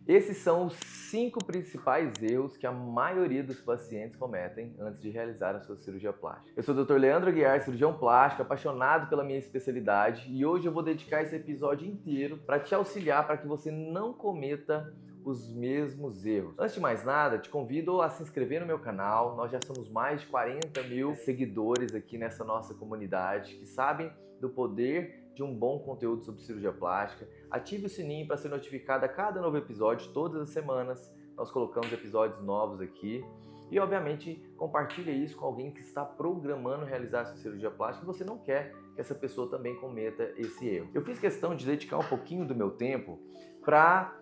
Esses são os 5 principais erros que a maioria dos pacientes cometem antes de realizar a sua cirurgia plástica. Eu sou o Dr. Leandro Aguiar, cirurgião plástico, apaixonado pela minha especialidade, e hoje eu vou dedicar esse episódio inteiro para te auxiliar para que você não cometa os mesmos erros. Antes de mais nada, te convido a se inscrever no meu canal. Nós já somos mais de 40 mil seguidores aqui nessa nossa comunidade que sabem do poder de um bom conteúdo sobre cirurgia plástica. Ative o sininho para ser notificado a cada novo episódio. Todas as semanas nós colocamos episódios novos aqui. E obviamente compartilhe isso com alguém que está programando realizar essa cirurgia plástica e você não quer que essa pessoa também cometa esse erro. Eu fiz questão de dedicar um pouquinho do meu tempo para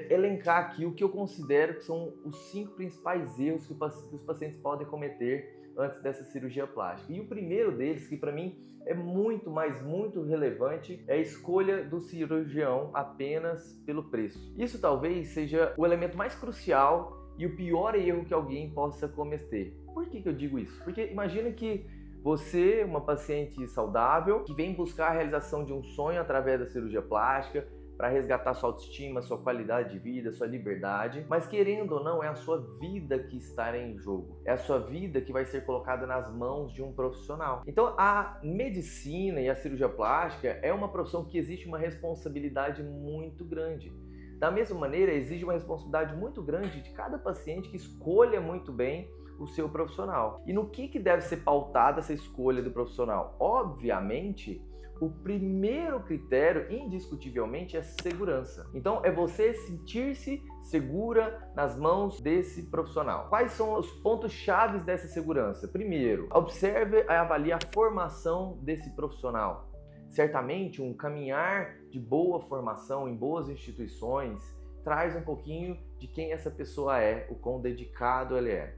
elencar aqui o que eu considero que são os 5 principais erros que os pacientes podem cometer antes dessa cirurgia plástica. E o primeiro deles, que para mim é muito relevante, é a escolha do cirurgião apenas pelo preço. Isso talvez seja o elemento mais crucial e o pior erro que alguém possa cometer. Por que eu digo isso? Porque imagina que você, uma paciente saudável, que vem buscar a realização de um sonho através da cirurgia plástica, para resgatar sua autoestima, sua qualidade de vida, sua liberdade, mas querendo ou não, é a sua vida que está em jogo. É a sua vida que vai ser colocada nas mãos de um profissional. Então, a medicina e a cirurgia plástica é uma profissão que existe uma responsabilidade muito grande. Da mesma maneira, exige uma responsabilidade muito grande de cada paciente que escolha muito bem o seu profissional. E no que deve ser pautada essa escolha do profissional? Obviamente, o primeiro critério, indiscutivelmente, é segurança. Então, é você sentir-se segura nas mãos desse profissional. Quais são os pontos chaves dessa segurança? Primeiro, observe e avalie a formação desse profissional. Certamente, um caminhar de boa formação em boas instituições traz um pouquinho de quem essa pessoa é, o quão dedicado ele é.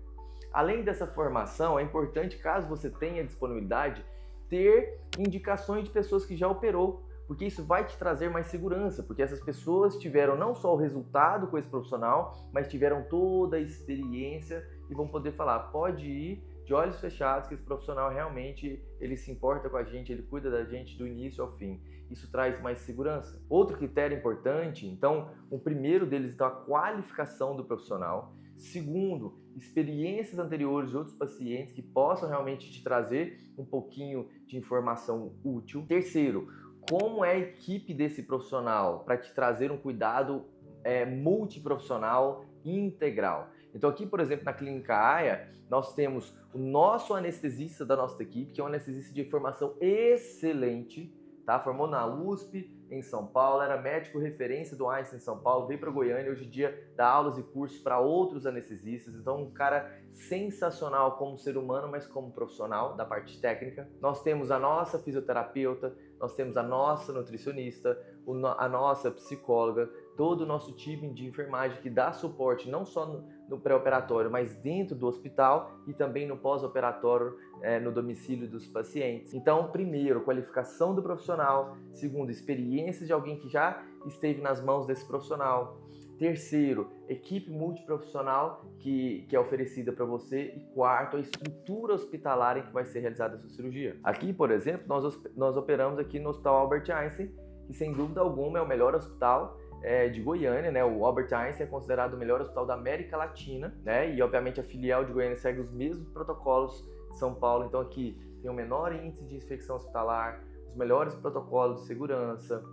Além dessa formação, é importante, caso você tenha disponibilidade, ter indicações de pessoas que já operou, porque isso vai te trazer mais segurança, porque essas pessoas tiveram não só o resultado com esse profissional, mas tiveram toda a experiência e vão poder falar, pode ir de olhos fechados que esse profissional realmente ele se importa com a gente, ele cuida da gente do início ao fim. Isso traz mais segurança. Outro critério importante, então, o primeiro deles é a qualificação do profissional. Segundo, experiências anteriores de outros pacientes que possam realmente te trazer um pouquinho de informação útil. Terceiro, como é a equipe desse profissional para te trazer um cuidado multiprofissional integral. Então aqui, por exemplo, na Clínica AIA, nós temos o nosso anestesista da nossa equipe, que é um anestesista de formação excelente, tá? Formou na USP, em São Paulo, era médico referência do Einstein em São Paulo, veio para Goiânia, hoje em dia dá aulas e cursos para outros anestesistas, então um cara sensacional como ser humano, mas como profissional da parte técnica. Nós temos a nossa fisioterapeuta, nós temos a nossa nutricionista, a nossa psicóloga, todo o nosso time de enfermagem que dá suporte não só no pré-operatório, mas dentro do hospital e também no pós-operatório, no domicílio dos pacientes. Então, primeiro, qualificação do profissional. Segundo, experiência de alguém que já esteve nas mãos desse profissional. Terceiro, equipe multiprofissional que é oferecida para você. E quarto, a estrutura hospitalar em que vai ser realizada a sua cirurgia. Aqui, por exemplo, nós operamos aqui no Hospital Albert Einstein, que sem dúvida alguma é o melhor hospital de Goiânia, né? O Albert Einstein é considerado o melhor hospital da América Latina, né? E obviamente a filial de Goiânia segue os mesmos protocolos de São Paulo. Então aqui tem o menor índice de infecção hospitalar, os melhores protocolos de segurança,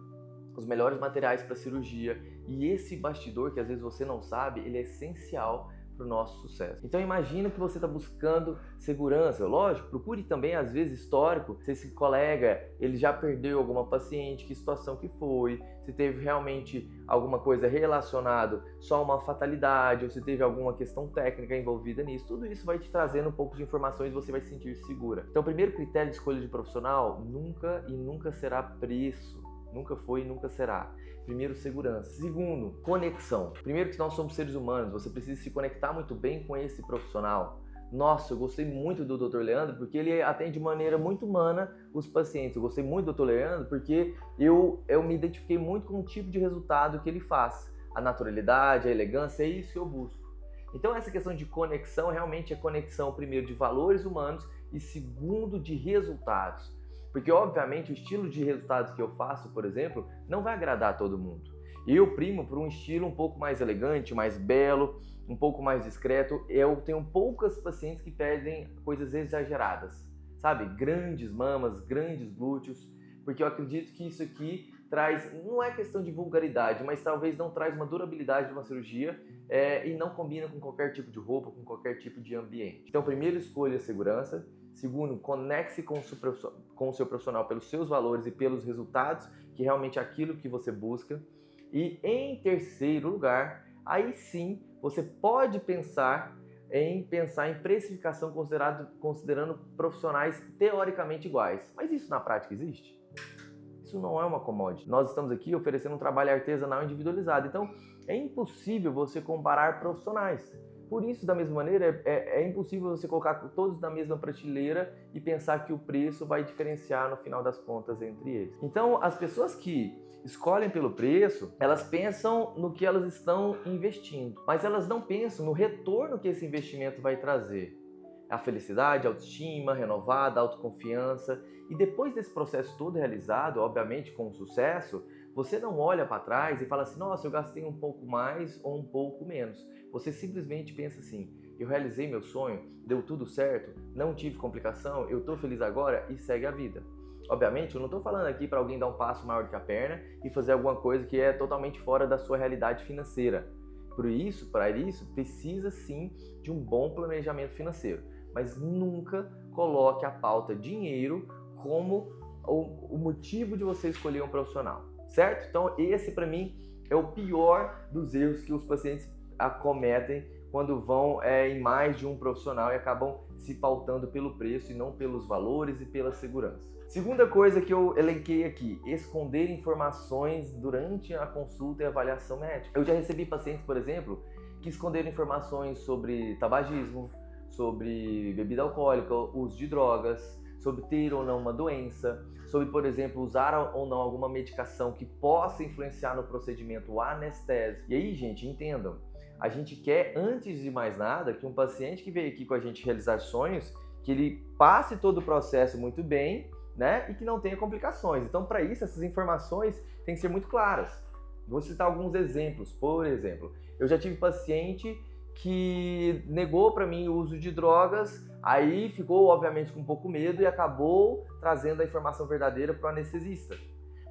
os melhores materiais para cirurgia. E esse bastidor que às vezes você não sabe, ele é essencial para o nosso sucesso. Então imagina que você está buscando segurança. Lógico, procure também às vezes histórico, se esse colega ele já perdeu alguma paciente, que situação que foi, se teve realmente alguma coisa relacionada só a uma fatalidade, ou se teve alguma questão técnica envolvida nisso. Tudo isso vai te trazendo um pouco de informações e você vai se sentir segura. Então o primeiro critério de escolha de profissional nunca será preço. Nunca foi e nunca será. Primeiro, segurança. Segundo, conexão. Primeiro que nós somos seres humanos, você precisa se conectar muito bem com esse profissional. Nossa, eu gostei muito do Dr. Leandro porque ele atende de maneira muito humana os pacientes. Eu gostei muito do Dr. Leandro porque eu me identifiquei muito com o tipo de resultado que ele faz. A naturalidade, a elegância, é isso que eu busco. Então essa questão de conexão realmente é conexão, primeiro, de valores humanos e segundo, de resultados. Porque, obviamente, o estilo de resultados que eu faço, por exemplo, não vai agradar a todo mundo. Eu primo por um estilo um pouco mais elegante, mais belo, um pouco mais discreto. Eu tenho poucas pacientes que pedem coisas exageradas, sabe? Grandes mamas, grandes glúteos, porque eu acredito que isso aqui traz, não é questão de vulgaridade, mas talvez não traz uma durabilidade de uma cirurgia e não combina com qualquer tipo de roupa, com qualquer tipo de ambiente. Então, primeiro, escolha a segurança. Segundo, conecte-se com o seu profissional pelos seus valores e pelos resultados, que realmente é aquilo que você busca. E em terceiro lugar, aí sim, você pode pensar em precificação considerando profissionais teoricamente iguais. Mas isso na prática existe? Isso não é uma commodity. Nós estamos aqui oferecendo um trabalho artesanal individualizado. Então, é impossível você comparar profissionais. Por isso, da mesma maneira, é impossível você colocar todos na mesma prateleira e pensar que o preço vai diferenciar no final das contas entre eles. Então, as pessoas que escolhem pelo preço, elas pensam no que elas estão investindo, mas elas não pensam no retorno que esse investimento vai trazer. A felicidade, a autoestima renovada, a autoconfiança. E depois desse processo todo realizado, obviamente com sucesso, você não olha para trás e fala assim, nossa, eu gastei um pouco mais ou um pouco menos. Você simplesmente pensa assim, eu realizei meu sonho, deu tudo certo, não tive complicação, eu estou feliz agora e segue a vida. Obviamente, eu não estou falando aqui para alguém dar um passo maior do que a perna e fazer alguma coisa que é totalmente fora da sua realidade financeira. Para isso, precisa sim de um bom planejamento financeiro. Mas nunca coloque a pauta dinheiro como o motivo de você escolher um profissional, certo? Então esse para mim é o pior dos erros que os pacientes acometem quando vão em mais de um profissional e acabam se pautando pelo preço e não pelos valores e pela segurança. Segunda coisa que eu elenquei aqui, esconder informações durante a consulta e avaliação médica. Eu já recebi pacientes, por exemplo, que esconderam informações sobre tabagismo, sobre bebida alcoólica, uso de drogas, sobre ter ou não uma doença, sobre, por exemplo, usar ou não alguma medicação que possa influenciar no procedimento anestésico. E aí, gente, entendam, a gente quer, antes de mais nada, que um paciente que veio aqui com a gente realizar sonhos, que ele passe todo o processo muito bem, né, e que não tenha complicações. Então, para isso, essas informações têm que ser muito claras. Vou citar alguns exemplos. Por exemplo, eu já tive paciente que negou para mim o uso de drogas, aí ficou obviamente com um pouco medo e acabou trazendo a informação verdadeira para o anestesista.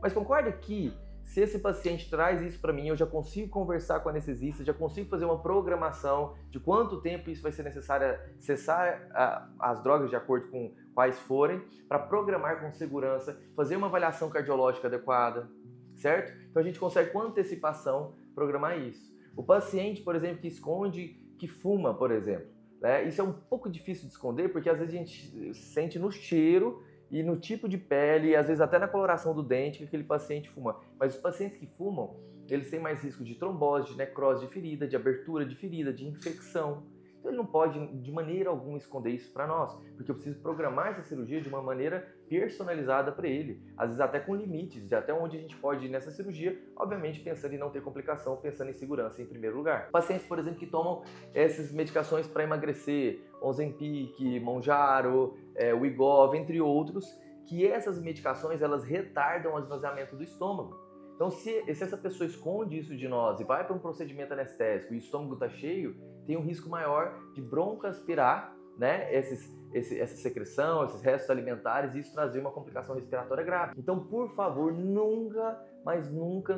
Mas concorda que se esse paciente traz isso para mim, eu já consigo conversar com o anestesista, já consigo fazer uma programação de quanto tempo isso vai ser necessário cessar as drogas de acordo com quais forem, para programar com segurança, fazer uma avaliação cardiológica adequada, certo? Então a gente consegue com antecipação programar isso. O paciente, por exemplo, que esconde que fuma, por exemplo, né? Isso é um pouco difícil de esconder porque às vezes a gente sente no cheiro e no tipo de pele, e às vezes até na coloração do dente que aquele paciente fuma. Mas os pacientes que fumam, eles têm mais risco de trombose, de necrose de ferida, de abertura de ferida, de infecção. Então ele não pode de maneira alguma esconder isso para nós, porque eu preciso programar essa cirurgia de uma maneira personalizada para ele, às vezes até com limites, de até onde a gente pode ir nessa cirurgia, obviamente pensando em não ter complicação, pensando em segurança em primeiro lugar. Pacientes, por exemplo, que tomam essas medicações para emagrecer, Ozempic, Mounjaro, Wegovy, entre outros, que essas medicações elas retardam o esvaziamento do estômago. Então, se essa pessoa esconde isso de nós e vai para um procedimento anestésico e o estômago está cheio, tem um risco maior de broncoaspirar, né, essa secreção, esses restos alimentares, e isso trazer uma complicação respiratória grave. Então, por favor, nunca, mas nunca,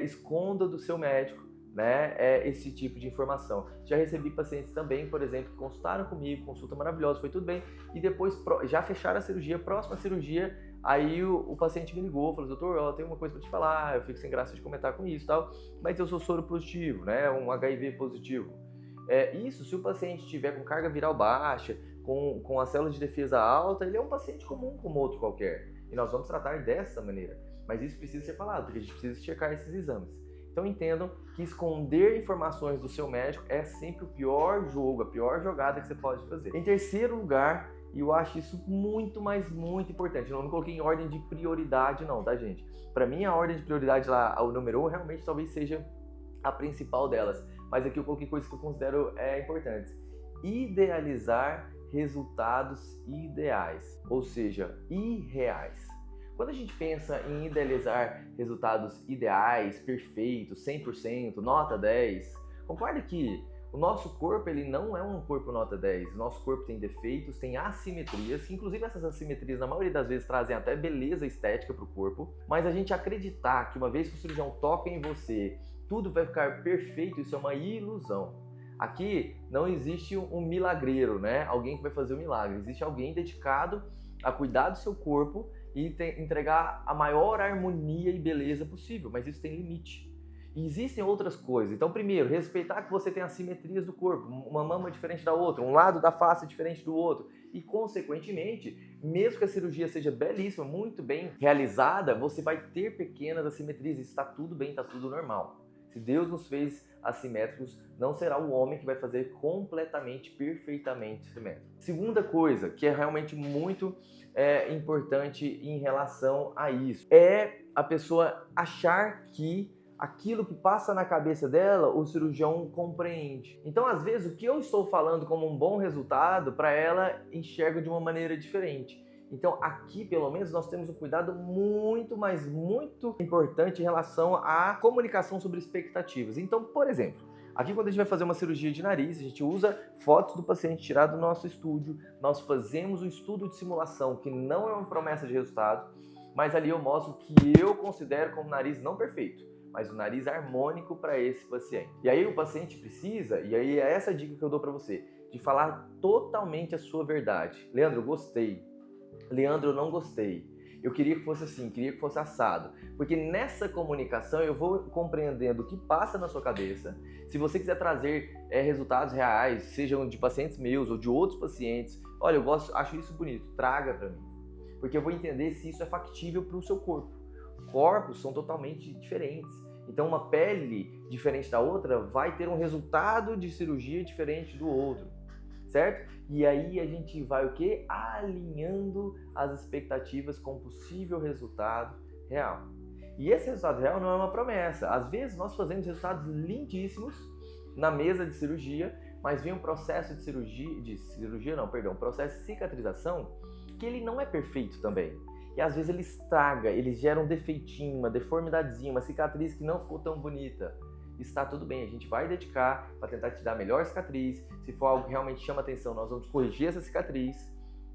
esconda do seu médico, né, esse tipo de informação. Já recebi pacientes também, por exemplo, que consultaram comigo, consulta maravilhosa, foi tudo bem, e depois já fecharam a cirurgia, próxima cirurgia, aí o paciente me ligou, falou, doutor, eu tenho uma coisa para te falar, eu fico sem graça de comentar com isso e tal, mas eu sou soro positivo, né, um HIV positivo. Isso, se o paciente tiver com carga viral baixa, com a célula de defesa alta, ele é um paciente comum como outro qualquer. E nós vamos tratar dessa maneira. Mas isso precisa ser falado, porque a gente precisa checar esses exames. Então entendam que esconder informações do seu médico é sempre o pior jogo, a pior jogada que você pode fazer. Em terceiro lugar, e eu acho isso muito, mas muito importante. Eu não coloquei em ordem de prioridade não, tá, gente? Para mim, a ordem de prioridade lá, o número 1, realmente talvez seja a principal delas. Mas aqui eu coloquei coisas que eu considero importantes. Idealizar resultados ideais, ou seja, irreais. Quando a gente pensa em idealizar resultados ideais, perfeitos, 100%, nota 10, concorda que o nosso corpo ele não é um corpo nota 10. O nosso corpo tem defeitos, tem assimetrias, que inclusive essas assimetrias na maioria das vezes trazem até beleza estética para o corpo, mas a gente acreditar que uma vez que o cirurgião toca em você, tudo vai ficar perfeito, isso é uma ilusão. Aqui não existe um milagreiro, né? Alguém que vai fazer o milagre. Existe alguém dedicado a cuidar do seu corpo e entregar a maior harmonia e beleza possível, mas isso tem limite. E existem outras coisas. Então, primeiro, respeitar que você tem assimetrias do corpo, uma mama diferente da outra, um lado da face diferente do outro. E, consequentemente, mesmo que a cirurgia seja belíssima, muito bem realizada, você vai ter pequenas assimetrias. Isso está tudo bem, está tudo normal. Se Deus nos fez assimétricos, não será o homem que vai fazer completamente, perfeitamente simétrico. Segunda coisa, que é realmente muito importante em relação a isso, é a pessoa achar que aquilo que passa na cabeça dela, o cirurgião compreende. Então, às vezes, o que eu estou falando como um bom resultado, para ela enxerga de uma maneira diferente. Então, aqui, pelo menos, nós temos um cuidado muito, mas muito importante em relação à comunicação sobre expectativas. Então, por exemplo, aqui quando a gente vai fazer uma cirurgia de nariz, a gente usa fotos do paciente tirado do nosso estúdio, nós fazemos um estudo de simulação, que não é uma promessa de resultado, mas ali eu mostro o que eu considero como nariz não perfeito, mas o nariz harmônico para esse paciente. E aí o paciente precisa, e aí é essa dica que eu dou para você, de falar totalmente a sua verdade. Leandro, eu gostei. Leandro, eu não gostei. Eu queria que fosse assim, queria que fosse assado. Porque nessa comunicação eu vou compreendendo o que passa na sua cabeça. Se você quiser trazer resultados reais, sejam de pacientes meus ou de outros pacientes, olha, acho isso bonito, traga para mim. Porque eu vou entender se isso é factível para o seu corpo. Corpos são totalmente diferentes. Então uma pele diferente da outra vai ter um resultado de cirurgia diferente do outro, certo? E aí a gente vai o quê? Alinhando as expectativas com o possível resultado real. E esse resultado real não é uma promessa. Às vezes nós fazemos resultados lindíssimos na mesa de cirurgia, mas vem um processo um processo de cicatrização que ele não é perfeito também. E às vezes ele estraga, ele gera um defeitinho, uma deformidadezinha, uma cicatriz que não ficou tão bonita. Está tudo bem, a gente vai dedicar para tentar te dar a melhor cicatriz. Se for algo que realmente chama atenção, nós vamos corrigir essa cicatriz,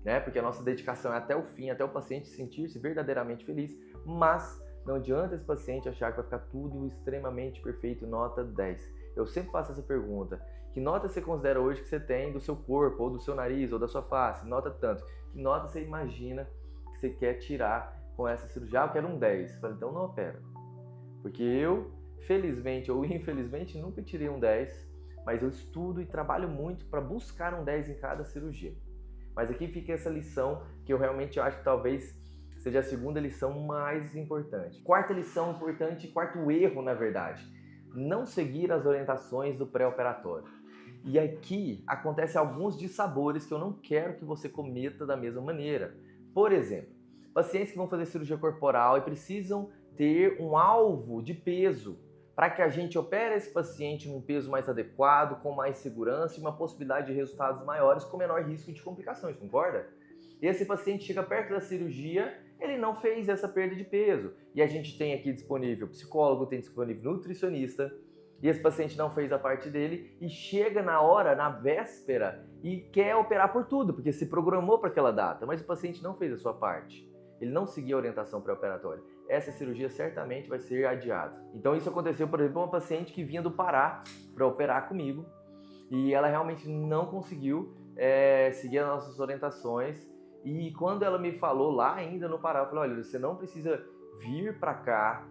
né? Porque a nossa dedicação é até o fim, até o paciente sentir-se verdadeiramente feliz. Mas não adianta esse paciente achar que vai ficar tudo extremamente perfeito, nota 10. Eu sempre faço essa pergunta. Que nota você considera hoje que você tem do seu corpo, ou do seu nariz, ou da sua face? Nota tanto. Que nota você imagina que você quer tirar com essa cirurgia? Eu quero um 10. Eu falo, então não opera. Porque eu, felizmente ou infelizmente, nunca tirei um 10, mas eu estudo e trabalho muito para buscar um 10 em cada cirurgia. Mas aqui fica essa lição que eu realmente acho que talvez seja a segunda lição mais importante. Quarta lição importante, quarto erro, na verdade, não seguir as orientações do pré-operatório. E aqui acontecem alguns dissabores que eu não quero que você cometa da mesma maneira. Por exemplo, pacientes que vão fazer cirurgia corporal e precisam ter um alvo de peso para que a gente opere esse paciente num peso mais adequado, com mais segurança e uma possibilidade de resultados maiores com menor risco de complicações, concorda? Esse paciente chega perto da cirurgia, ele não fez essa perda de peso. E a gente tem aqui disponível psicólogo, tem disponível nutricionista, e esse paciente não fez a parte dele e chega na hora, na véspera, e quer operar por tudo, porque se programou para aquela data, mas o paciente não fez a sua parte. Ele não seguiu a orientação pré-operatória. Essa cirurgia certamente vai ser adiada. Então isso aconteceu, por exemplo, uma paciente que vinha do Pará para operar comigo e ela realmente não conseguiu seguir as nossas orientações. E quando ela me falou lá ainda no Pará, eu falei, olha, você não precisa vir para cá,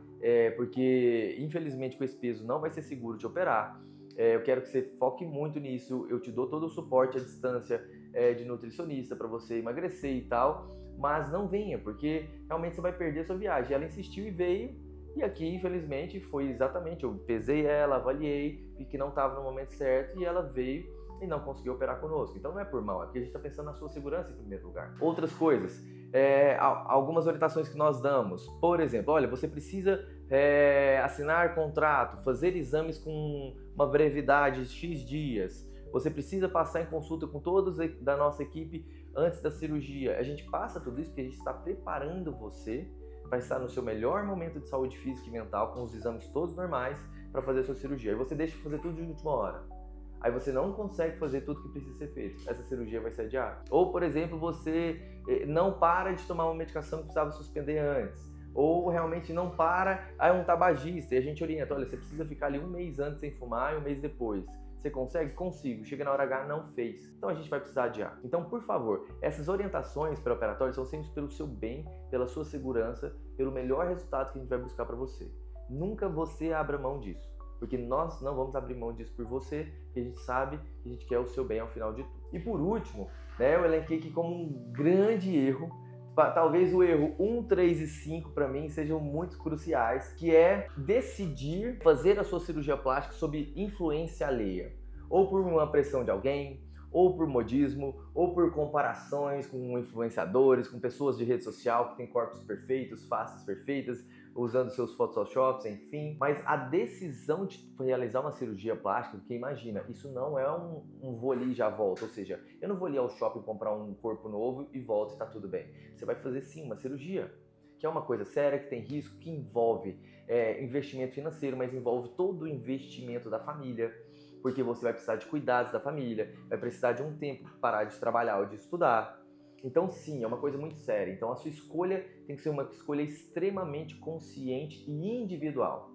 porque infelizmente com esse peso não vai ser seguro te operar. Eu quero que você foque muito nisso, eu te dou todo o suporte à distância de nutricionista para você emagrecer e tal, mas não venha, porque realmente você vai perder a sua viagem. Ela insistiu e veio, e aqui infelizmente foi exatamente, eu pesei ela, avaliei, vi que não estava no momento certo e ela veio e não conseguiu operar conosco. Então não é por mal, é porque a gente está pensando na sua segurança em primeiro lugar. Outras coisas, algumas orientações que nós damos, por exemplo, olha, você precisa assinar contrato, fazer exames com uma brevidade de X dias, você precisa passar em consulta com todos da nossa equipe antes da cirurgia. A gente passa tudo isso porque a gente está preparando você para estar no seu melhor momento de saúde física e mental, com os exames todos normais, para fazer a sua cirurgia. Aí você deixa de fazer tudo de última hora. Aí você não consegue fazer tudo que precisa ser feito. Essa cirurgia vai ser adiada. Ou, por exemplo, você não para de tomar uma medicação que precisava suspender antes. Ou realmente não para, é um tabagista, e a gente orienta, olha, você precisa ficar ali um mês antes sem fumar e um mês depois. Você consegue? Consigo. Chega na hora H, não fez. Então a gente vai precisar adiar. Então, por favor, essas orientações pré-operatórias são sempre pelo seu bem, pela sua segurança, pelo melhor resultado que a gente vai buscar para você. Nunca você abra mão disso, porque nós não vamos abrir mão disso por você, porque a gente sabe que a gente quer o seu bem ao final de tudo. E por último, eu elenquei aqui como um grande erro, talvez o erro 1, 3 e 5 para mim sejam muito cruciais, que é decidir fazer a sua cirurgia plástica sob influência alheia, ou por uma pressão de alguém, ou por modismo, ou por comparações com influenciadores, com pessoas de rede social que têm corpos perfeitos, faces perfeitas, usando seus photoshops, enfim. Mas a decisão de realizar uma cirurgia plástica, porque imagina, isso não é um vou ali e já volto, ou seja, eu não vou ali ao shopping comprar um corpo novo e volto e tá tudo bem. Você vai fazer sim uma cirurgia, que é uma coisa séria, que tem risco, que envolve investimento financeiro, mas envolve todo o investimento da família, porque você vai precisar de cuidados da família, vai precisar de um tempo para parar de trabalhar ou de estudar. Então sim, é uma coisa muito séria. Então a sua escolha tem que ser uma escolha extremamente consciente e individual.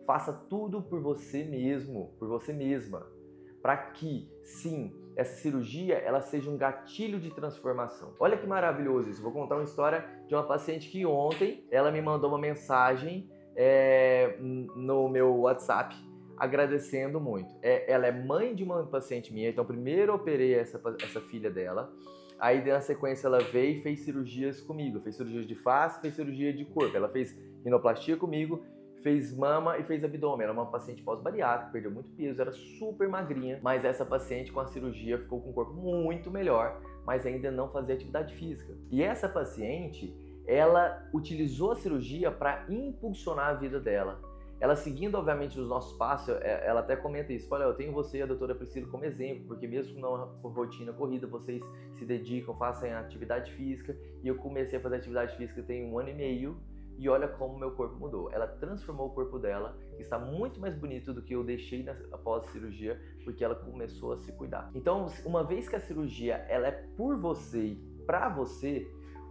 Faça tudo por você mesmo, por você mesma, para que, sim, essa cirurgia ela seja um gatilho de transformação. Olha que maravilhoso isso. Vou contar uma história de uma paciente que ontem ela me mandou uma mensagem no meu WhatsApp agradecendo muito. Ela é mãe de uma paciente minha, então primeiro eu operei essa filha dela. Aí, na sequência, ela veio e fez cirurgias comigo. Fez cirurgias de face, fez cirurgia de corpo. Ela fez rinoplastia comigo, fez mama e fez abdômen. Ela é uma paciente pós-bariátrica, perdeu muito peso, era super magrinha. Mas essa paciente, com a cirurgia, ficou com um corpo muito melhor, mas ainda não fazia atividade física. E essa paciente, ela utilizou a cirurgia para impulsionar a vida dela. Ela seguindo, obviamente, os nossos passos, ela até comenta isso. Olha, eu tenho você e a doutora Priscila como exemplo, porque mesmo numa rotina corrida, vocês se dedicam, fazem atividade física. E eu comecei a fazer atividade física tem 1 ano e meio, e olha como meu corpo mudou. Ela transformou o corpo dela, que está muito mais bonito do que eu deixei após a cirurgia, porque ela começou a se cuidar. Então, uma vez que a cirurgia ela é por você e para você,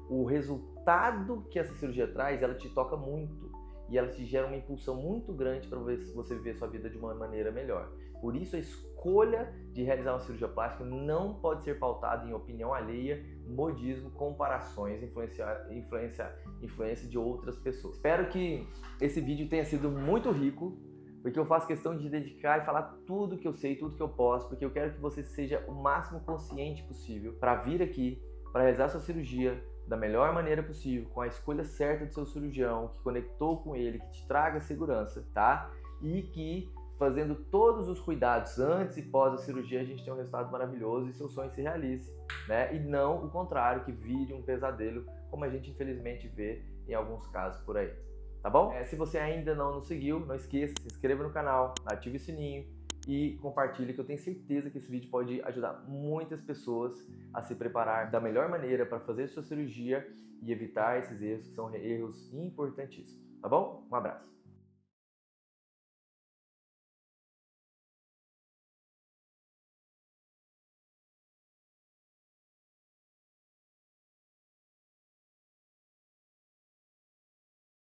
o resultado que essa cirurgia traz, ela te toca muito. E ela te gera uma impulsão muito grande para você viver sua vida de uma maneira melhor. Por isso, a escolha de realizar uma cirurgia plástica não pode ser pautada em opinião alheia, modismo, comparações, influência de outras pessoas. Espero que esse vídeo tenha sido muito rico, porque eu faço questão de dedicar e falar tudo que eu sei, tudo que eu posso, porque eu quero que você seja o máximo consciente possível para vir aqui, para realizar sua cirurgia da melhor maneira possível, com a escolha certa do seu cirurgião, que conectou com ele, que te traga segurança, tá? E que, fazendo todos os cuidados antes e pós a cirurgia, a gente tem um resultado maravilhoso e seu sonho se realize, né? E não o contrário, que vire um pesadelo, como a gente infelizmente vê em alguns casos por aí, tá bom? Se você ainda não nos seguiu, não esqueça, se inscreva no canal, ative o sininho, e compartilhe, que eu tenho certeza que esse vídeo pode ajudar muitas pessoas a se preparar da melhor maneira para fazer sua cirurgia e evitar esses erros que são erros importantíssimos, tá bom? Um abraço!